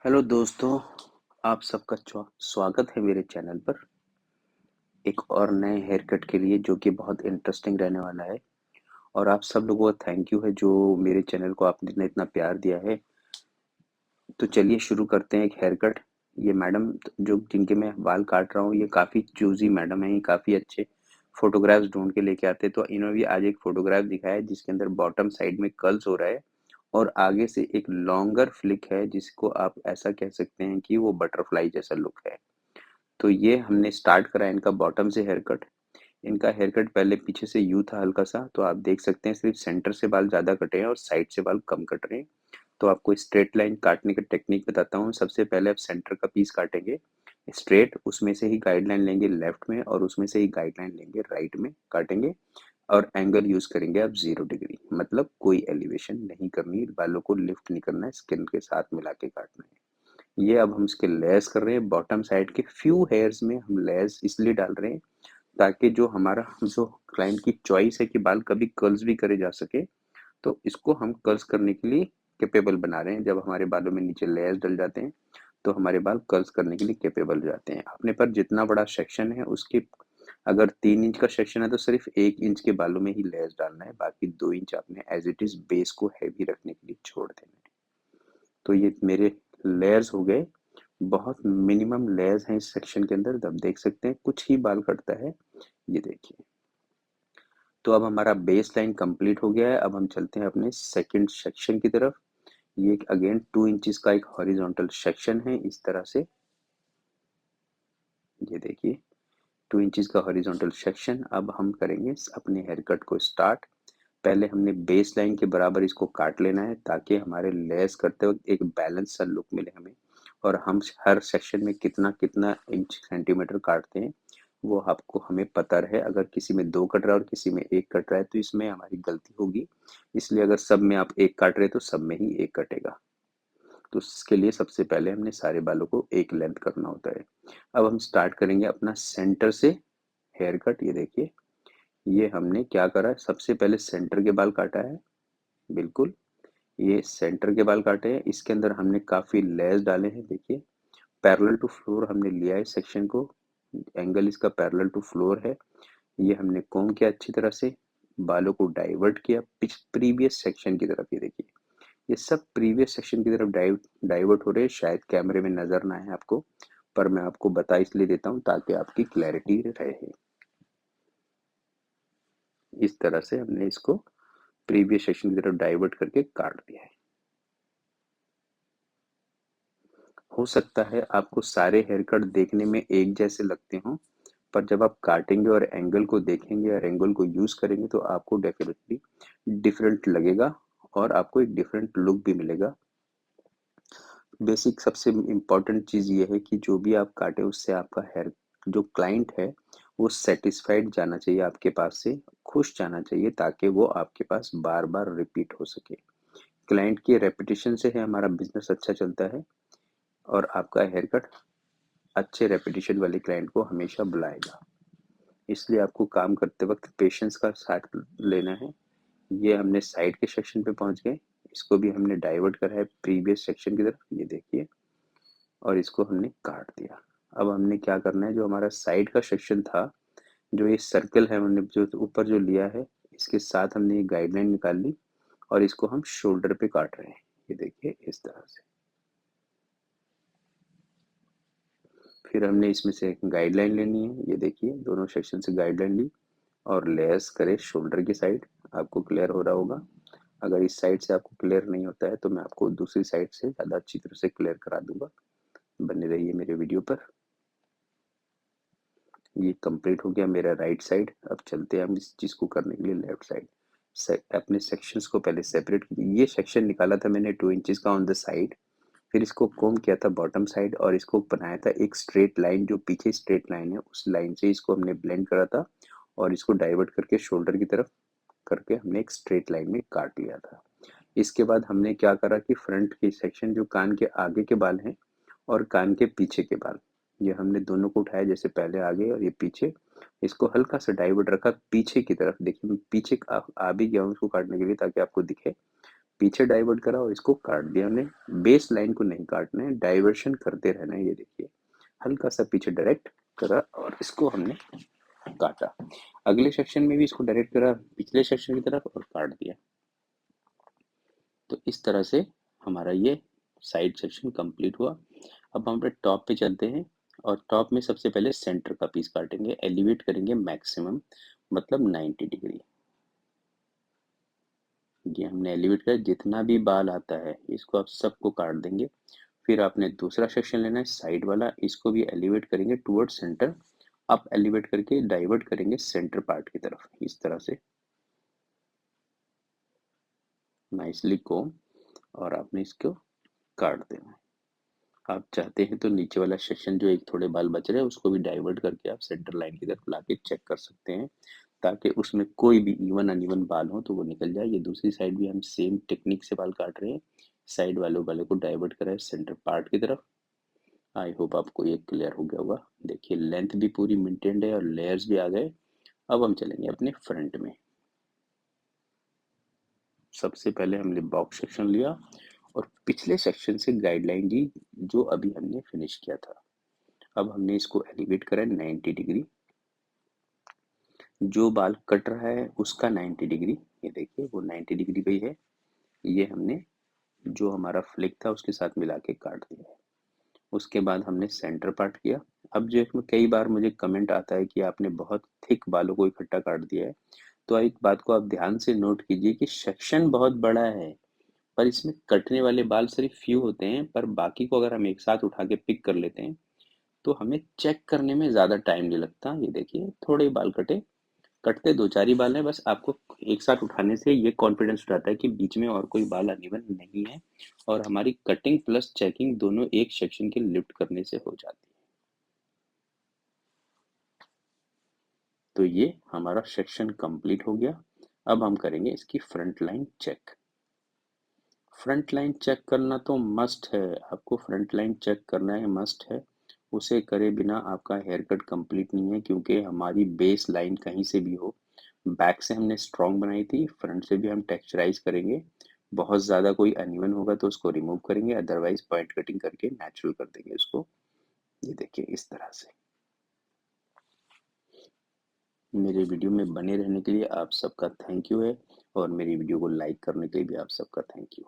Hello दोस्तों, आप सबका स्वागत है मेरे चैनल पर एक और नए हेयर कट के लिए जो कि बहुत इंटरेस्टिंग रहने वाला है। और आप सब लोगों का थैंक यू है जो मेरे चैनल को आपने इतना प्यार दिया है। तो चलिए शुरू करते हैं एक हेयर कट। ये मैडम जो जिनके मैं बाल काट रहा हूँ ये काफ़ी चूजी मैडम है, ये काफ़ी अच्छे फोटोग्राफ्स ढूंढ के लेके आते हैं। तो इन्होंने भी आज एक फोटोग्राफ दिखाया है जिसके अंदर बॉटम साइड में कर्ल्स हो रहा है और आगे से एक लॉन्गर फ्लिक है जिसको आप ऐसा कह सकते हैं कि वो बटरफ्लाई जैसा लुक है। तो ये हमने स्टार्ट करा है इनका बॉटम से हेयर कट। इनका हेयर कट पहले पीछे से यू था हल्का सा, तो आप देख सकते हैं सिर्फ सेंटर से बाल ज़्यादा कटे हैं और साइड से बाल कम कट रहे हैं। तो आपको स्ट्रेट लाइन काटने का टेक्निक बताता हूँ। सबसे पहले आप सेंटर का पीस काटेंगे स्ट्रेट, उसमें से ही गाइडलाइन लेंगे लेफ्ट में और उसमें से ही गाइडलाइन लेंगे राइट में काटेंगे। और एंगल यूज करेंगे आप 0 डिग्री, मतलब कोई एलिवेशन नहीं करनी, बालों को लिफ्ट नहीं करना है, स्किन के साथ मिला के काटना है। ये अब हम इसके लेयर्स कर रहे हैं। बॉटम साइड के फ्यू हेयर्स में हम लेयर्स इसलिए डाल रहे हैं ताकि जो हमारा जो क्लाइंट की चॉइस है कि बाल कभी कर्ल्स भी करे जा सके, तो इसको हम कर्ल्स करने के लिए कैपेबल बना रहे हैं। जब हमारे बालों में नीचे लेयर्स डल जाते हैं तो हमारे बाल कर्ल्स करने के लिए कैपेबल हो जाते हैं। अपने पर जितना बड़ा सेक्शन है उसके, अगर 3 इंच का सेक्शन है तो सिर्फ 1 इंच के बालों में ही लेयर्स डालना है, बाकी 2 इंच आपने एज इट इज बेस को हैवी रखने के लिए छोड़ देना है। तो ये मेरे लेयर्स हो गए। बहुत मिनिमम लेयर्स हैं इस सेक्शन के अंदर, आप देख सकते हैं कुछ ही बाल कटता है। ये देखिए, तो अब हमारा बेस लाइन कंप्लीट हो गया है। अब हम चलते हैं अपने सेकंड सेक्शन की तरफ। ये अगेन 2 इंचेस का एक हॉरिजॉन्टल सेक्शन है इस तरह से। ये देखिए 2 इंचेस का हॉरिजॉन्टल सेक्शन। अब हम करेंगे अपने हेयर कट को स्टार्ट। पहले हमने बेस लाइन के बराबर इसको काट लेना है ताकि हमारे लेस करते वक्त एक बैलेंस सा लुक मिले हमें। और हम हर सेक्शन में कितना कितना इंच सेंटीमीटर काटते हैं वो आपको हमें पता रहे। अगर किसी में 2 कट रहा है और किसी में 1 कट रहा है तो इसमें हमारी गलती होगी। इसलिए अगर सब में आप 1 काट रहे हैं तो सब में ही 1 कटेगा। तो इसके लिए सबसे पहले हमने सारे बालों को एक लेंथ करना होता है। अब हम स्टार्ट करेंगे अपना सेंटर से हेयर कट। ये देखिए, ये हमने क्या करा, सबसे पहले सेंटर के बाल काटा है। बिल्कुल, ये सेंटर के बाल काटे हैं। इसके अंदर हमने काफी लेयर्स डाले हैं। देखिए, पैरेलल टू फ्लोर हमने लिया है सेक्शन को, एंगल इसका पैरेलल टू फ्लोर है। ये हमने कॉम्ब किया अच्छी तरह से, बालों को डाइवर्ट किया प्रीवियस सेक्शन की तरफ। ये देखिए, ये सब प्रीवियस सेक्शन की तरफ डाइवर्ट हो रहे हैं। शायद कैमरे में नजर ना आए आपको, पर मैं आपको बता इसलिए देता हूँ ताकि आपकी क्लैरिटी रहे। इस तरह से हमने इसको प्रीवियस सेक्शन की तरफ डाइवर्ट करके काट दिया है। हो सकता है आपको सारे हेयर कट देखने में एक जैसे लगते हों, पर जब आप काटेंगे और एंगल को देखेंगे और एंगल को यूज करेंगे तो आपको डेफिनेटली डिफरेंट लगेगा और आपको एक डिफरेंट लुक भी मिलेगा। बेसिक सबसे इम्पोर्टेंट चीज़ ये है कि जो भी आप काटे उससे आपका हेयर, जो क्लाइंट है वो सेटिस्फाइड जाना चाहिए आपके पास से, खुश जाना चाहिए ताकि वो आपके पास बार बार रिपीट हो सके। क्लाइंट की रेपुटेशन से है हमारा बिजनेस अच्छा चलता है और आपका हेयर कट अच्छे रेपुटेशन वाले क्लाइंट को हमेशा बुलाएगा। इसलिए आपको काम करते वक्त पेशेंस का साथ लेना है। ये हमने साइड के सेक्शन पे पहुंच गए, इसको भी हमने डाइवर्ट करा है प्रीवियस सेक्शन की तरफ। ये देखिए, और इसको हमने काट दिया। अब हमने क्या करना है, जो हमारा साइड का सेक्शन था, जो ये सर्कल है हमने जो ऊपर जो लिया है, इसके साथ हमने ये गाइडलाइन निकाल ली और इसको हम शोल्डर पे काट रहे हैं। ये देखिए इस तरह से। फिर हमने इसमें से गाइडलाइन लेनी है। ये देखिए, दोनों सेक्शन से गाइडलाइन ली और लेयर्स करे शोल्डर की साइड। आपको क्लियर हो रहा होगा। अगर इस साइड से आपको क्लियर नहीं होता है तो मैं आपको दूसरी साइड से ज़्यादा अच्छी तरह से क्लियर करा दूंगा। बने रहिए मेरे वीडियो पर। ये कंप्लीट हो गया मेरा राइट साइड। अब चलते हैं हम इस चीज़ को करने के लिए लेफ्ट साइड। अपने सेक्शंस को पहले सेपरेट कीजिए। ये सेक्शन निकाला था मैंने 2 इंचेस का ऑन द साइड, फिर इसको कोम किया था बॉटम साइड और इसको बनाया था एक स्ट्रेट लाइन, जो पीछे स्ट्रेट लाइन है उस लाइन से इसको हमने ब्लेंड करा था और इसको डाइवर्ट करके शोल्डर की तरफ करके हमने एक स्ट्रेट लाइन में काट लिया था। इसके बाद हमने क्या करा कि फ्रंट की सेक्शन, जो कान के आगे के बाल हैं और कान के पीछे के बाल, ये हमने दोनों को उठाया, जैसे पहले आगे और ये पीछे। इसको हल्का सा डाइवर्ट रखा पीछे की तरफ। देखिए मैं पीछे आ भी गया हूँ इसको काटने के लिए ताकि आपको दिखे। पीछे डाइवर्ट करा और इसको काट दिया हमने। बेस लाइन को नहीं काटना है, डाइवर्शन करते रहना है। ये देखिए हल्का सा पीछे डायरेक्ट करा और इसको हमने काटा। अगले सेक्शन में भी इसको डायरेक्ट करा पिछले सेक्शन की तरफ और काट दिया। तो इस तरह से हमारा ये साइड सेक्शन कंप्लीट हुआ। अब हम अपने टॉप पे चलते हैं और टॉप में सबसे पहले सेंटर का पीस काटेंगे, एलिवेट करेंगे मैक्सिमम मतलब 90 डिग्री। ये हमने एलिवेट किया, जितना भी बाल आता है इसको आप सबको काट देंगे। फिर आपने दूसरा सेक्शन लेना है साइड वाला, इसको भी एलिवेट करेंगे टुवर्ड सेंटर। आप एलिवेट करके डाइवर्ट करेंगे सेंटर पार्ट की तरफ इस तरह से नाइसली कोम, और आपने इसको काट देना है। आप चाहते हैं तो नीचे वाला सेक्शन जो एक थोड़े बाल बच रहे हैं उसको भी डाइवर्ट करके आप सेंटर लाइन की तरफ लाके चेक कर सकते हैं, ताकि उसमें कोई भी इवन अनइवन बाल हो तो वो निकल जाए। ये दूसरी साइड भी हम सेम टेक्निक से बाल काट रहे हैं, साइड वालों वाले को डाइवर्ट करा है सेंटर पार्ट की तरफ। आई होप आपको ये क्लियर हो गया होगा। देखिए लेंथ भी पूरी मेंटेन्ड है और लेयर्स भी आ गए। अब हम चलेंगे अपने फ्रंट में। सबसे पहले हमने बॉक्स सेक्शन लिया और पिछले सेक्शन से गाइडलाइन दी जो अभी हमने फिनिश किया था। अब हमने इसको एलिवेट करा 90 डिग्री। जो बाल कट रहा है उसका 90 डिग्री, ये देखिए वो 90 डिग्री पे ही है। ये हमने जो हमारा फ्लिक था उसके साथ मिला के काट दिया है। उसके बाद हमने सेंटर पार्ट किया। अब जो इसमें कई बार मुझे कमेंट आता है कि आपने बहुत थिक बालों को इकट्ठा काट दिया है, तो एक बात को आप ध्यान से नोट कीजिए कि सेक्शन बहुत बड़ा है पर इसमें कटने वाले बाल सिर्फ फ्यू होते हैं, पर बाकी को अगर हम एक साथ उठा के पिक कर लेते हैं तो हमें चेक करने में ज़्यादा टाइम नहीं लगता। ये देखिए थोड़े बाल कटे, कटते दो चार ही बाल हैं, बस आपको एक साथ उठाने से ये कॉन्फिडेंस हो जाता है कि बीच में और कोई बाल अनइवन नहीं है और हमारी कटिंग प्लस चेकिंग दोनों एक सेक्शन के लिफ्ट करने से हो जाती है। तो ये हमारा सेक्शन कंप्लीट हो गया। अब हम करेंगे इसकी front line check. Front line check करना तो मस्ट है, आपको फ्रंट लाइन चेक करना है, मस्ट है। उसे करे बिना आपका हेयर कट कंप्लीट नहीं है, क्योंकि हमारी बेस लाइन कहीं से भी हो, बैक से हमने स्ट्रॉन्ग बनाई थी, फ्रंट से भी हम टेक्सचराइज करेंगे। बहुत ज़्यादा कोई अनइवन होगा तो उसको रिमूव करेंगे, अदरवाइज पॉइंट कटिंग करके नेचुरल कर देंगे उसको। ये देखिए इस तरह से। मेरे वीडियो में बने रहने के लिए आप सबका थैंक यू है और मेरी वीडियो को लाइक करने के लिए भी आप सबका थैंक यू।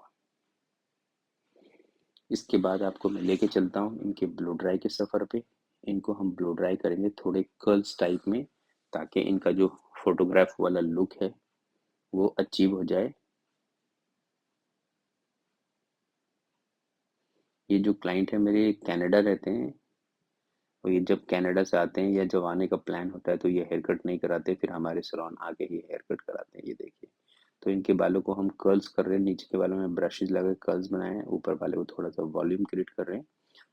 इसके बाद आपको मैं लेके चलता हूँ इनके ब्लो ड्राई के सफ़र पे। इनको हम ब्लो ड्राई करेंगे थोड़े कर्ल्स टाइप में, ताकि इनका जो फोटोग्राफ वाला लुक है वो अचीव हो जाए। ये जो क्लाइंट है मेरे कनाडा रहते हैं, और ये जब कनाडा से आते हैं या जब आने का प्लान होता है तो ये हेयर कट नहीं कराते, फिर हमारे सैलून आके ही हेयर कट कराते हैं। ये देखिए तो इनके बालों को हम कर्ल्स कर रहे हैं, नीचे के बालों में ब्रशेज लगा कर्ल्स बनाए हैं, ऊपर बालों को थोड़ा सा वॉल्यूम क्रिएट कर रहे हैं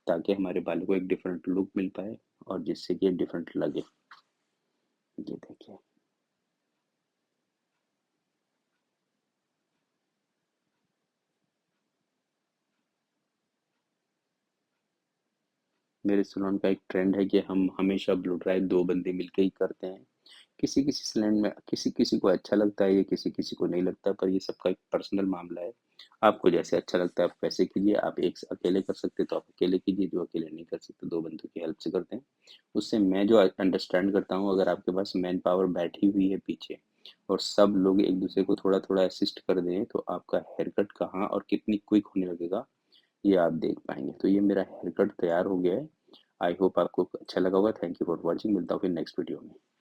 ताकि हमारे बालों को एक डिफरेंट लुक मिल पाए और जिससे कि डिफरेंट लगे। ये देखिए मेरे सैलून का एक ट्रेंड है कि हम हमेशा ब्लो ड्राई दो बंदे मिलके ही करते हैं। किसी किसी सैलून में किसी किसी को अच्छा लगता है, ये किसी किसी को नहीं लगता, पर ये सबका एक पर्सनल मामला है। आपको जैसे अच्छा लगता है आप वैसे कीजिए। आप एक से अकेले कर सकते तो आप अकेले कीजिए, जो अकेले नहीं कर सकते दो बंदों की हेल्प से करते हैं। उससे मैं जो अंडरस्टैंड करता हूँ, अगर आपके पास मैन पावर बैठी हुई है पीछे और सब लोग एक दूसरे को थोड़ा थोड़ा असिस्ट कर दें तो आपका हेयर कट कहाँ और कितनी क्विक होने लगेगा ये आप देख पाएंगे। तो ये मेरा हेयर कट तैयार हो गया है। आई होप आपको अच्छा लगा होगा। Thank you for watching. मिलता हूँ फिर नेक्स्ट वीडियो में।